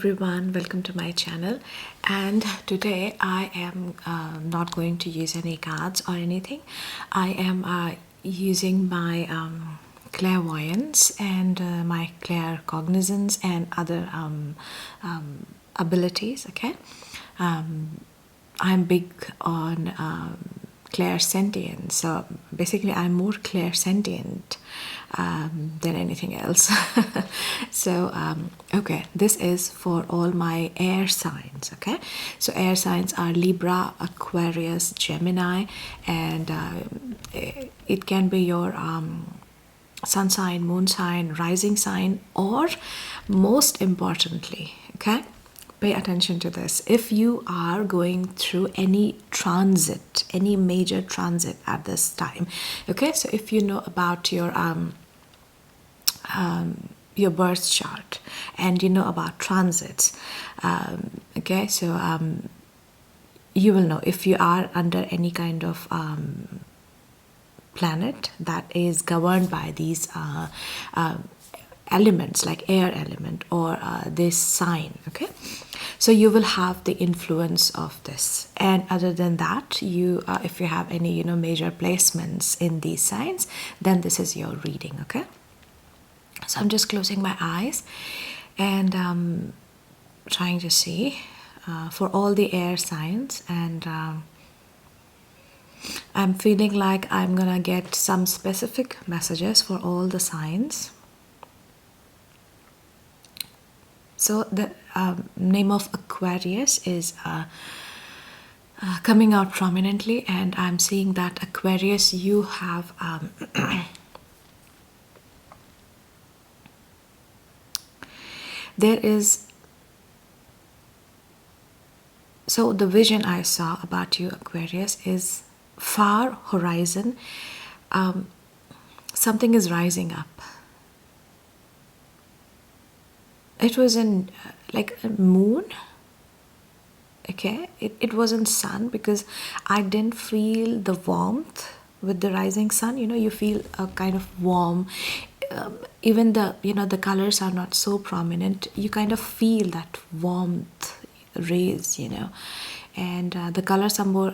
everyone, welcome to my channel. And today I am not going to use any cards or anything. I am using my clairvoyance and my claircognizance and other abilities. Okay, I'm big on clairsentience, so basically I'm more clairsentient than anything else. So okay, this is for all my air signs. Okay, so air signs are Libra, Aquarius, Gemini, and it can be your sun sign, moon sign, rising sign, or most importantly, okay, pay attention to this. If you are going through any transit, any major transit at this time, okay, so if you know about your birth chart and you know about transits, okay, so you will know if you are under any kind of planet that is governed by these elements like air element or this sign. Okay, so you will have the influence of this, and other than that, you if you have any major placements in these signs, then this is your reading. Okay, so I'm just closing my eyes and trying to see for all the air signs, and I'm feeling like I'm gonna get some specific messages for all the signs. So the name of Aquarius is coming out prominently, and I'm seeing that Aquarius, you have there is, so the vision I saw about you, Aquarius, is far horizon. Something is rising up. It was in like a moon. Okay, it wasn't sun, because I didn't feel the warmth with the rising sun. You feel a kind of warm, even the the colors are not so prominent. You kind of feel that warmth rays, and the colors are more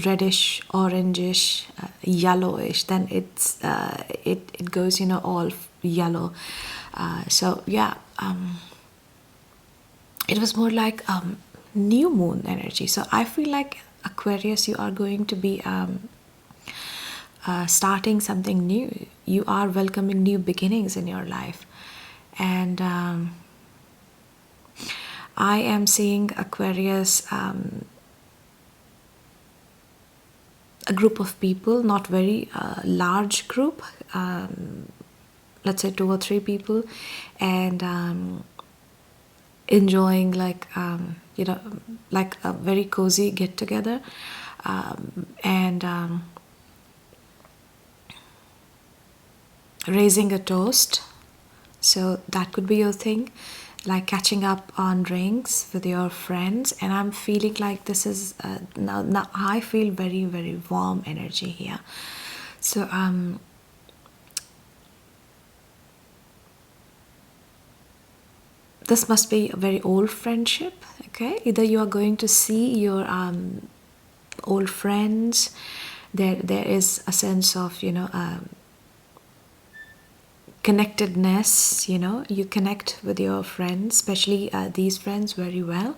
reddish, orangish, yellowish. Then it goes all yellow. So yeah, it was more like new moon energy. So I feel like Aquarius, you are going to be starting something new. You are welcoming new beginnings in your life, and I am seeing Aquarius, a group of people, not very large group, let's say 2 or 3 people, and enjoying like like a very cozy get together, and raising a toast. So that could be your thing, like catching up on drinks with your friends. And I'm feeling like this is now I feel very, very warm energy here. So this must be a very old friendship. Okay, either you are going to see your old friends. There is a sense of connectedness. You connect with your friends, especially these friends, very well,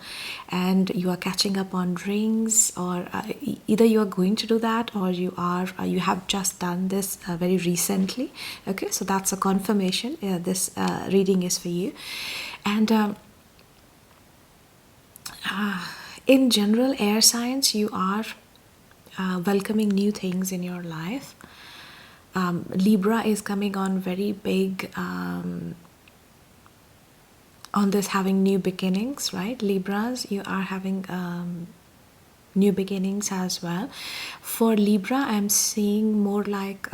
and you are catching up on drinks, or either you are going to do that, or you have just done this very recently. Okay, so that's a confirmation. This reading is for you. And in general, air signs, you are welcoming new things in your life. Libra is coming on very big on this having new beginnings, right? Libras, you are having new beginnings as well. For Libra, I'm seeing more like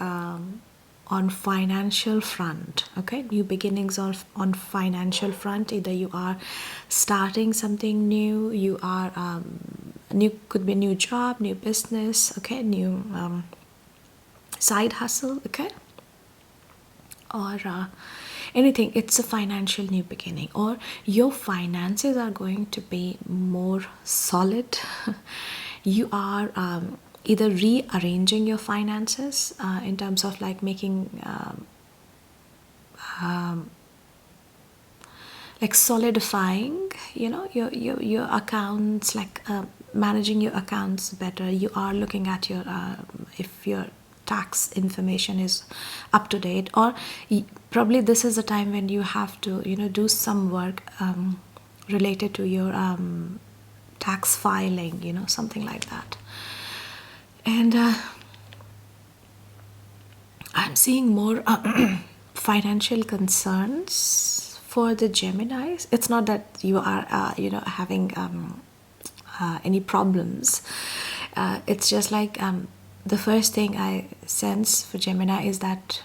on financial front. Okay, new beginnings on financial front. Either you are starting something new, you are new, could be a new job, new business, okay, new side hustle, okay, or anything. It's a financial new beginning, or your finances are going to be more solid. You are either rearranging your finances in terms of like making like solidifying, you know, your accounts, like managing your accounts better. You are looking at your if your tax information is up to date, or probably this is a time when you have to, you know, do some work related to your tax filing, you know, something like that. And I'm seeing more financial concerns for the Geminis. It's not that you are, you know, having any problems. It's just like the first thing I sense for Gemini is that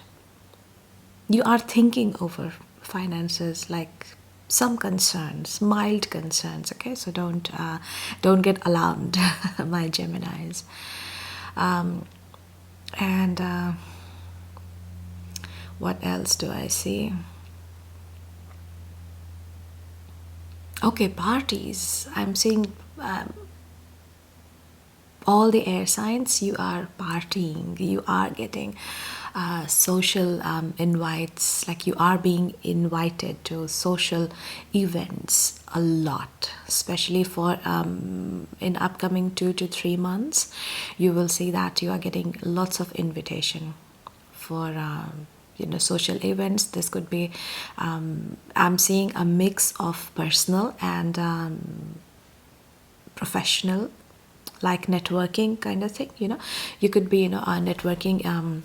you are thinking over finances, like some concerns, mild concerns. Okay, so don't get alarmed, my Geminis. And what else do I see? Okay, parties. I'm seeing all the air signs. You are partying. You are getting social invites. Like you are being invited to social events a lot, especially for in upcoming 2 to 3 months. You will see that you are getting lots of invitation for you know, social events. This could be I'm seeing a mix of personal and professional, like networking kind of thing. You know, you could be, you know, networking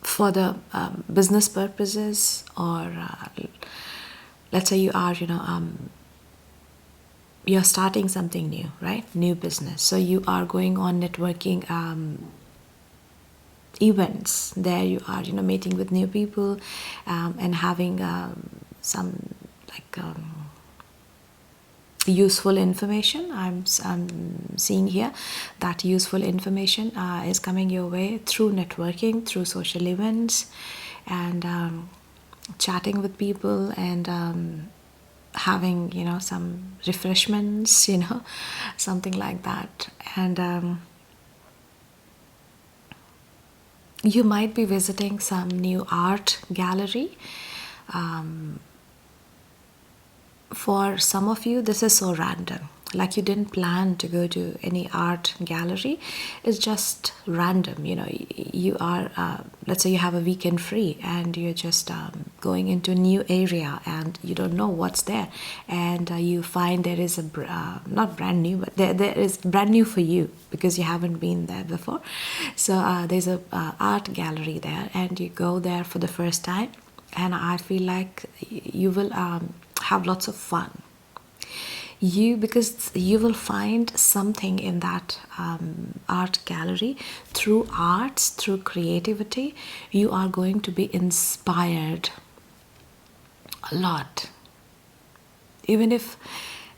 for the business purposes, or let's say you are, you know, you're starting something new, right? New business. So you are going on networking events. There you are, you know, meeting with new people and having some like useful information. I'm seeing here that useful information is coming your way through networking, through social events, and chatting with people, and having, you know, some refreshments, you know, something like that. And you might be visiting some new art gallery. For some of you, this is so random. Like you didn't plan to go to any art gallery. It's just random. You know, you are, let's say you have a weekend free and you're just going into a new area and you don't know what's there. And you find there is a, not brand new, but there is brand new for you because you haven't been there before. So there's a art gallery there and you go there for the first time. And I feel like you will have lots of fun. Because you will find something in that art gallery. Through arts, through creativity, you are going to be inspired a lot. Even if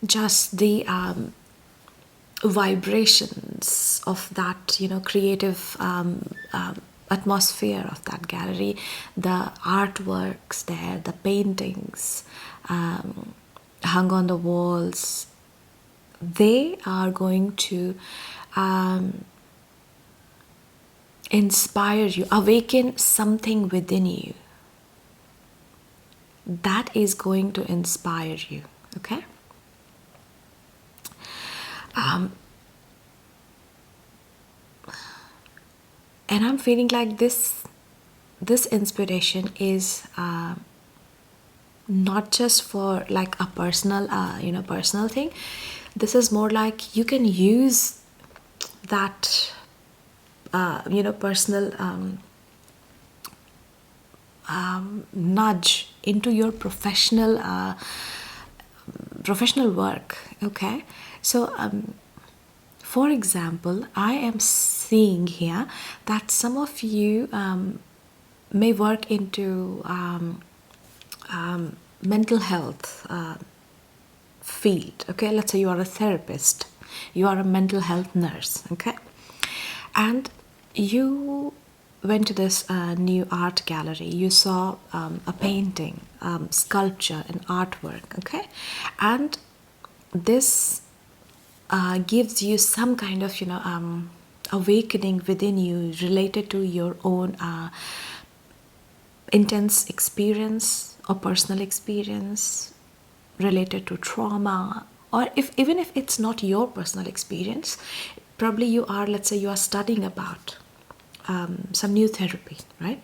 just the vibrations of that, you know, creative atmosphere of that gallery, the artworks there, the paintings hung on the walls, they are going to inspire you, awaken something within you that is going to inspire you. Okay. And I'm feeling like this inspiration is not just for like a personal personal thing. This is more like you can use that personal nudge into your professional work. Okay. So for example, I am seeing here that some of you may work into mental health field. Okay, let's say you are a therapist, you are a mental health nurse. Okay, and you went to this new art gallery, you saw a painting, sculpture, and artwork, okay? And this gives you some kind of, awakening within you related to your own intense experience or personal experience related to trauma, or even if it's not your personal experience, probably you are, let's say you are studying about some new therapy, right?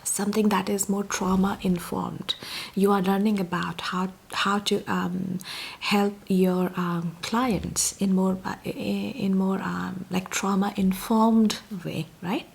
Something that is more trauma informed. You are learning about how to help your clients in more like trauma informed way, right?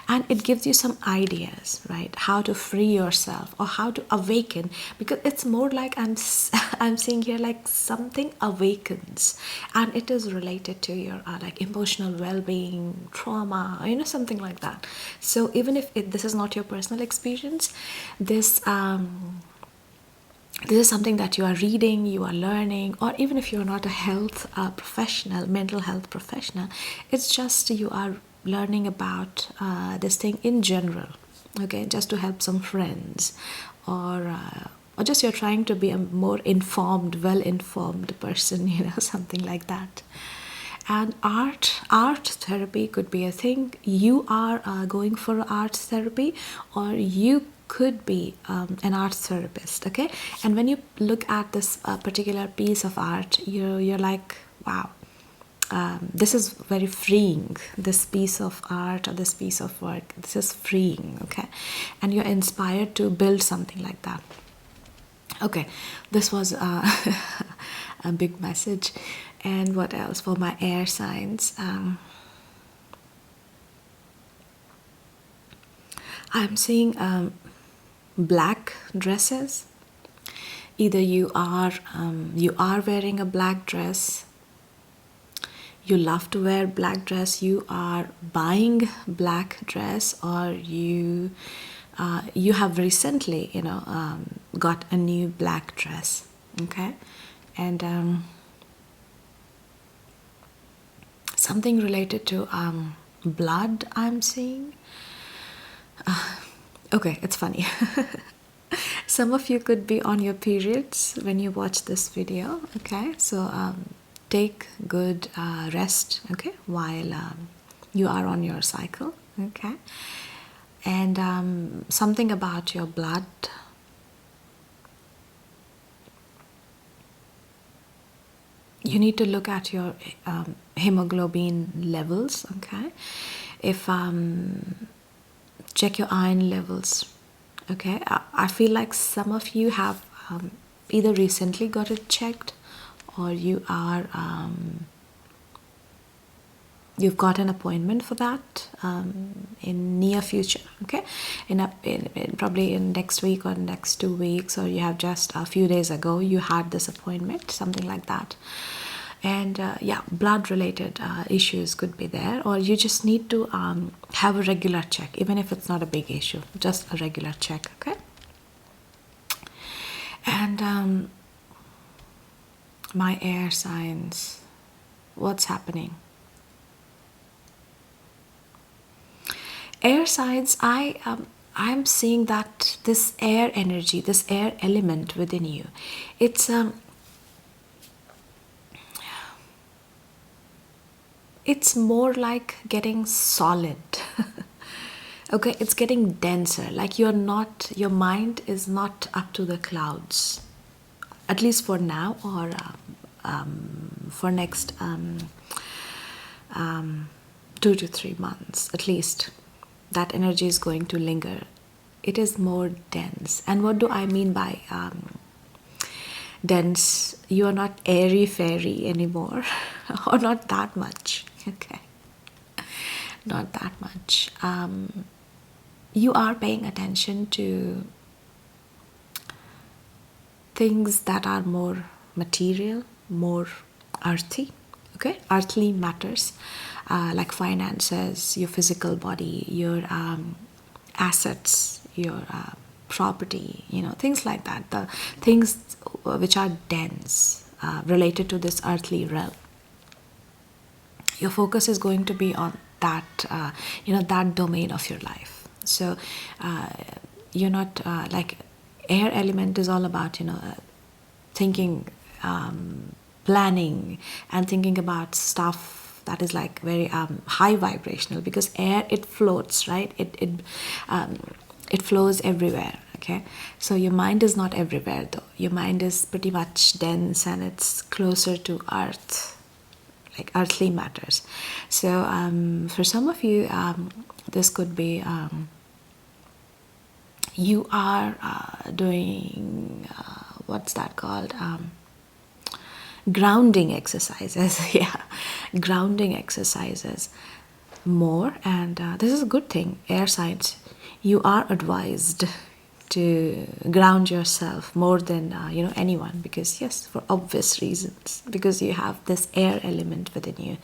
And it gives you some ideas, right, how to free yourself or how to awaken, because it's more like I'm seeing here like something awakens, and it is related to your like emotional well-being, trauma, something like that. So even if this is not your personal experience, this is something that you are reading, you are learning, or even if you're not a health professional, mental health professional, it's just you are learning about this thing in general, okay, just to help some friends, or just you're trying to be a more informed, well-informed person, something like that. And art therapy could be a thing. You are going for art therapy, or you could be an art therapist, okay? And when you look at this particular piece of art, you're like, wow, this is very freeing. This piece of art or this piece of work, this is freeing, okay? And you're inspired to build something like that. Okay, this was a big message. And what else for my air signs? I'm seeing black dresses. Either you are wearing a black dress, you love to wear black dress, you are buying black dress, or you have recently got a new black dress, okay? And something related to blood I'm seeing. Okay, it's funny. Some of you could be on your periods when you watch this video, okay? So take good rest, okay, while you are on your cycle, okay? And something about your blood. You need to look at your hemoglobin levels, okay? If check your iron levels, okay? I feel like some of you have either recently got it checked, or you are you've got an appointment for that in near future, okay? In probably in next week or next 2 weeks, or you have just a few days ago you had this appointment, something like that. And yeah, blood related issues could be there, or you just need to have a regular check, even if it's not a big issue, just a regular check, okay? And my air signs, what's happening? Air signs, I'm seeing that this air energy, this air element within you, it's more like getting solid. Okay, it's getting denser, like your mind is not up to the clouds, at least for now, or for next 2 to 3 months at least. That energy is going to linger. It is more dense. And what do I mean by dense? You are not airy fairy anymore, or not that much, okay? Not that much. You are paying attention to things that are more material, more earthy, okay? Earthly matters, like finances, your physical body, your assets, your property, things like that. The things which are dense, related to this earthly realm. Your focus is going to be on that domain of your life. So you're not like, air element is all about thinking, planning, and thinking about stuff that is like very high vibrational, because air, it floats, right? It flows everywhere. Okay, so your mind is not everywhere though. Your mind is pretty much dense, and it's closer to earth, like earthly matters. So for some of you, this could be you are doing what's that called, grounding exercises. Yeah, grounding exercises more. And this is a good thing, air signs. You are advised to ground yourself more than anyone, because yes, for obvious reasons, because you have this air element within you,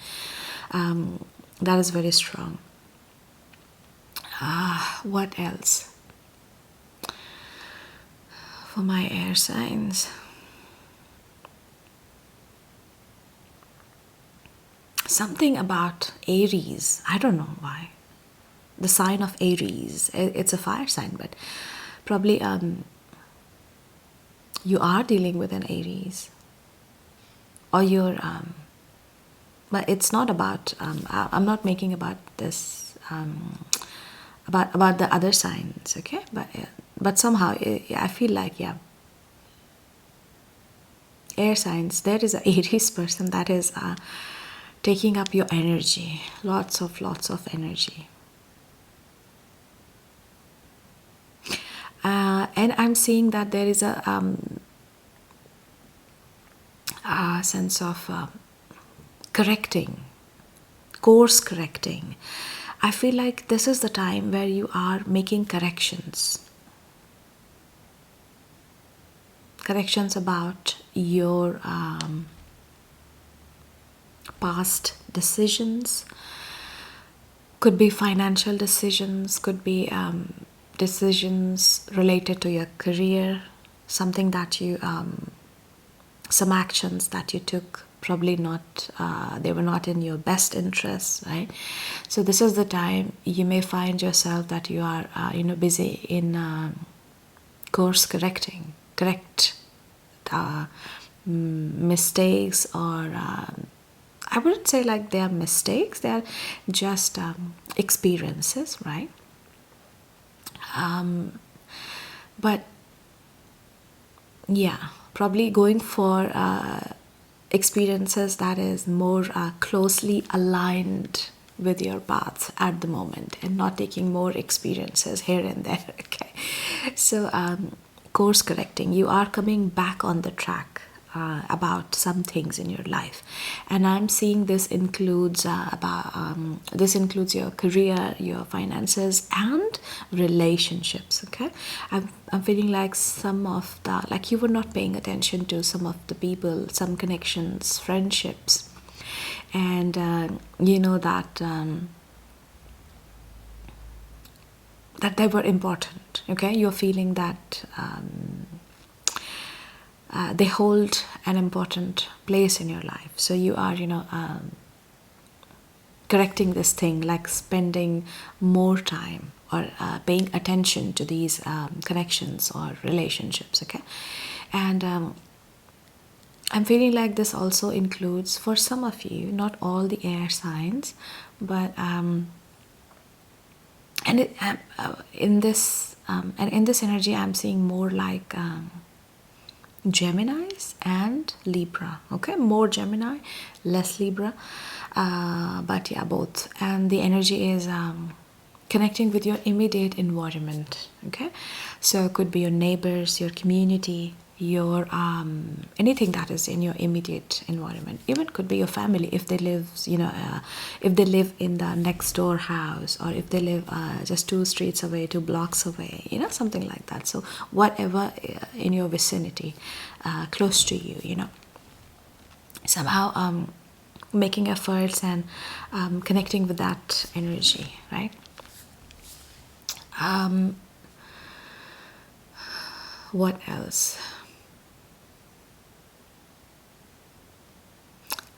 that is very strong. What else for my air signs? Something about Aries. I don't know why. The sign of Aries. It's a fire sign, but probably you are dealing with an Aries, or you're. But it's not about. I'm not making about this. About the other signs, okay? But somehow I feel like, yeah, air signs. There is an Aries person that is taking up your energy, lots of energy. And I'm seeing that there is a sense of correcting, course correcting. I feel like this is the time where you are making corrections. Corrections about your past decisions. Could be financial decisions, could be decisions related to your career, something that you, some actions that you took, probably not, they were not in your best interests, right? So this is the time you may find yourself that you are, busy in course correcting, correct mistakes, or I wouldn't say like they are mistakes, they are just experiences, right? But yeah, probably going for experiences that is more closely aligned with your path at the moment, and not taking more experiences here and there. Okay, so course correcting, you are coming back on the track about some things in your life. And I'm seeing this includes this includes your career, your finances, and relationships. Okay, I'm feeling like some of the, like, you were not paying attention to some of the people, some connections, friendships, and that they were important. Okay, you're feeling that they hold an important place in your life. So you are, correcting this thing, like spending more time, or paying attention to these connections or relationships. Okay, and I'm feeling like this also includes, for some of you, not all the air signs, but in this energy, I'm seeing more like Geminis and Libra. Okay, more Gemini, less Libra, but yeah, both. And the energy is connecting with your immediate environment. Okay, so it could be your neighbors, your community, your anything that is in your immediate environment. Even could be your family, if they live, if they live in the next door house, or if they live just 2 streets away, 2 blocks away, something like that. So whatever in your vicinity, close to you, somehow making efforts and connecting with that energy, right? What else?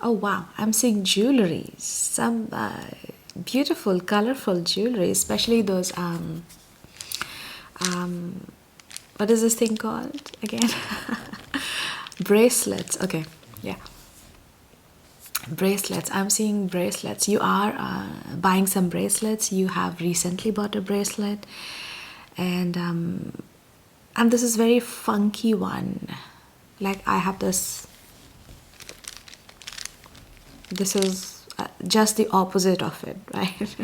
Oh wow, I'm seeing jewelry. Some beautiful, colorful jewelry, especially those what is this thing called again? Bracelets. Okay, yeah, bracelets. I'm seeing bracelets. You are buying some bracelets. You have recently bought a bracelet, and this is very funky one. Like I have this. This is just the opposite of it, right?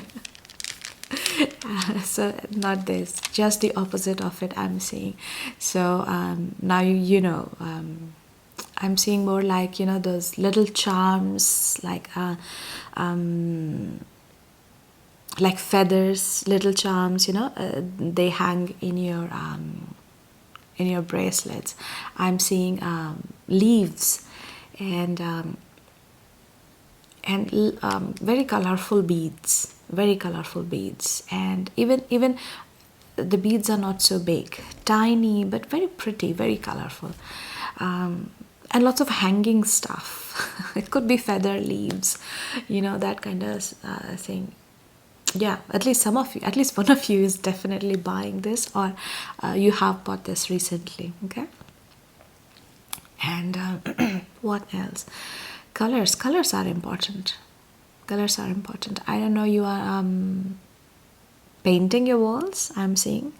So not this, just the opposite of it I'm seeing. So now you know, I'm seeing more like, you know, those little charms, like feathers, little charms, you know, they hang in your bracelets. I'm seeing leaves and very colorful beads, very colorful beads, and even the beads are not so big, tiny but very pretty, very colorful, and lots of hanging stuff. It could be feather, leaves, you know, that kind of thing. Yeah, at least some of you, at least one of you is definitely buying this, or you have bought this recently. Okay. And what else? Colors are important. Colors are important. I don't know, you are painting your walls, I'm seeing,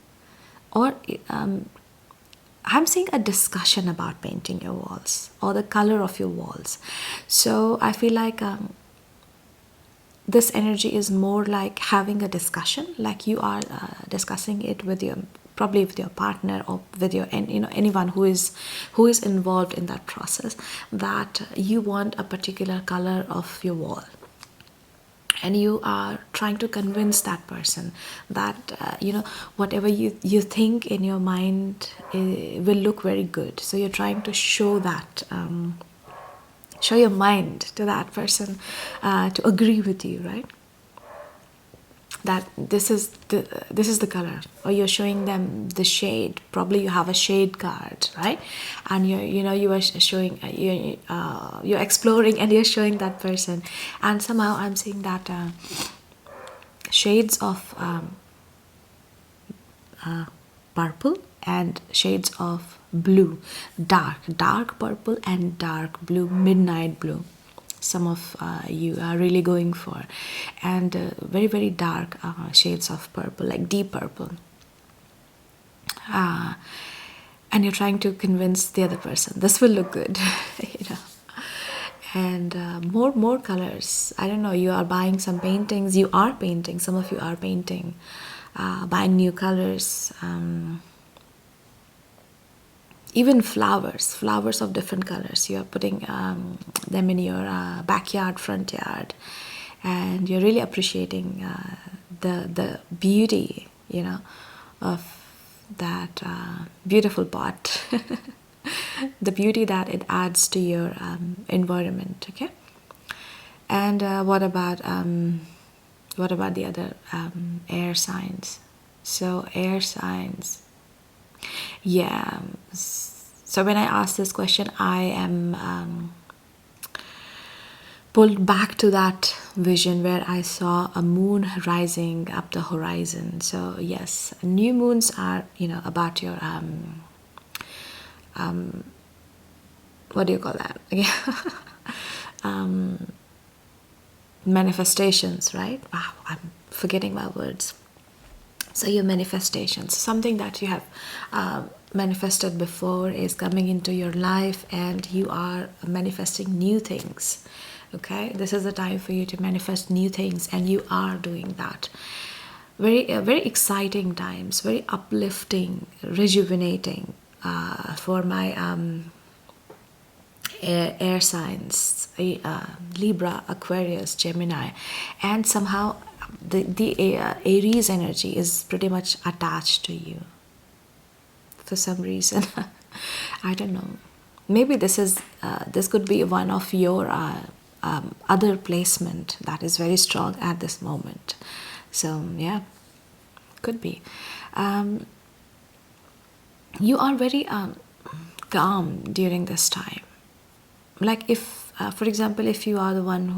or I'm seeing a discussion about painting your walls or the color of your walls. So I feel like this energy is more like having a discussion, like you are discussing it with your, probably with your partner, or with your, and you know, anyone who is involved in that process, that you want a particular color of your wall, and you are trying to convince that person that you know, whatever you think in your mind will look very good. So you're trying to show that show your mind to that person to agree with you, right? That this is the color, or you're showing them the shade. Probably you have a shade card, right? And you are showing you're exploring, and you're showing that person, and somehow I'm seeing that shades of purple and shades of blue, dark purple and dark blue, midnight blue. Some of you are really going for, and very, very dark shades of purple, like deep purple, and you're trying to convince the other person this will look good. You know. And more colors. I don't know, you are buying some paintings, you are painting, some of you are painting, buying new colors, even flowers of different colors. You are putting them in your backyard, front yard, and you're really appreciating the beauty, you know, of that beautiful pot. The beauty that it adds to your environment. Okay. And what about the other air signs? So air signs, yeah. So when I asked this question, I am pulled back to that vision where I saw a moon rising up the horizon. So yes, new moons are, you know, about your what do you call that? Manifestations, right? Wow, I'm forgetting my words. So your manifestations, something that you have manifested before, is coming into your life, and you are manifesting new things. Okay, this is the time for you to manifest new things, and you are doing that. Very exciting times, very uplifting, rejuvenating for my air signs, Libra, Aquarius, Gemini, and somehow the Aries energy is pretty much attached to you for some reason. I don't know. Maybe this could be one of your other placement that is very strong at this moment. So yeah, could be. You are very calm during this time. Like if, for example, if you are the one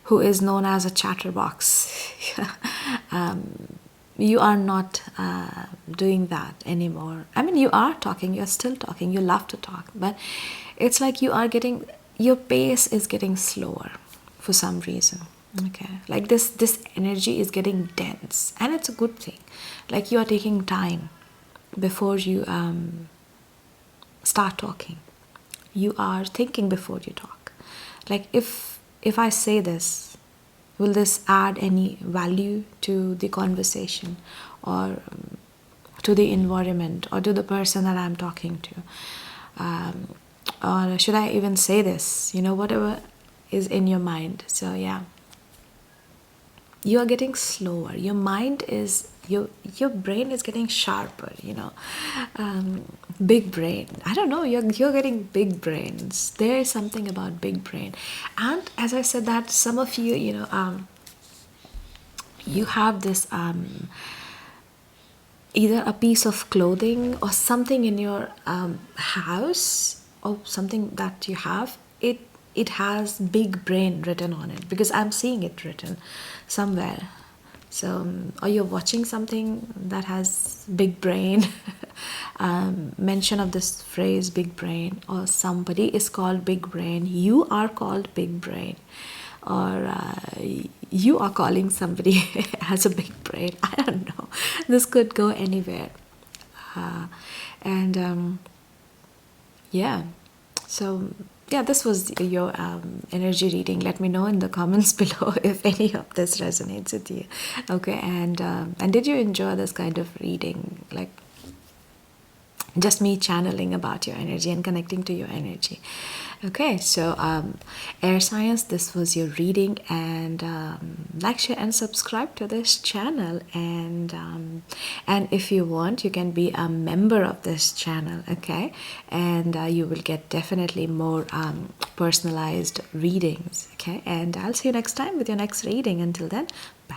who is known as a chatterbox. You are not doing that anymore. I mean, you are talking, you're still talking, you love to talk, but it's like you are getting, your pace is getting slower for some reason. Okay, like this energy is getting dense, and it's a good thing. Like you are taking time before you start talking. You are thinking before you talk. Like if I say this, will this add any value to the conversation, or to the environment, or to the person that I'm talking to? Or should I even say this? You know, whatever is in your mind. So yeah, you are getting slower. Your mind is, your brain is getting sharper, you know. Big brain, I don't know, you're getting big brains. There is something about big brain. And as I said, that some of you, you know, you have this either a piece of clothing or something in your house, or something that you have, it has big brain written on it, because I'm seeing it written somewhere. So or you're watching something that has big brain, mention of this phrase big brain, or somebody is called big brain, you are called big brain, or you are calling somebody as a big brain. I don't know, this could go anywhere. And yeah, so yeah, this was your energy reading. Let me know in the comments below if any of this resonates with you. Okay, and did you enjoy this kind of reading, like just me channeling about your energy and connecting to your energy? Okay, so air science, this was your reading, and like, share and subscribe to this channel, and if you want, you can be a member of this channel. Okay, and you will get definitely more personalized readings. Okay, and I'll see you next time with your next reading. Until then, bye.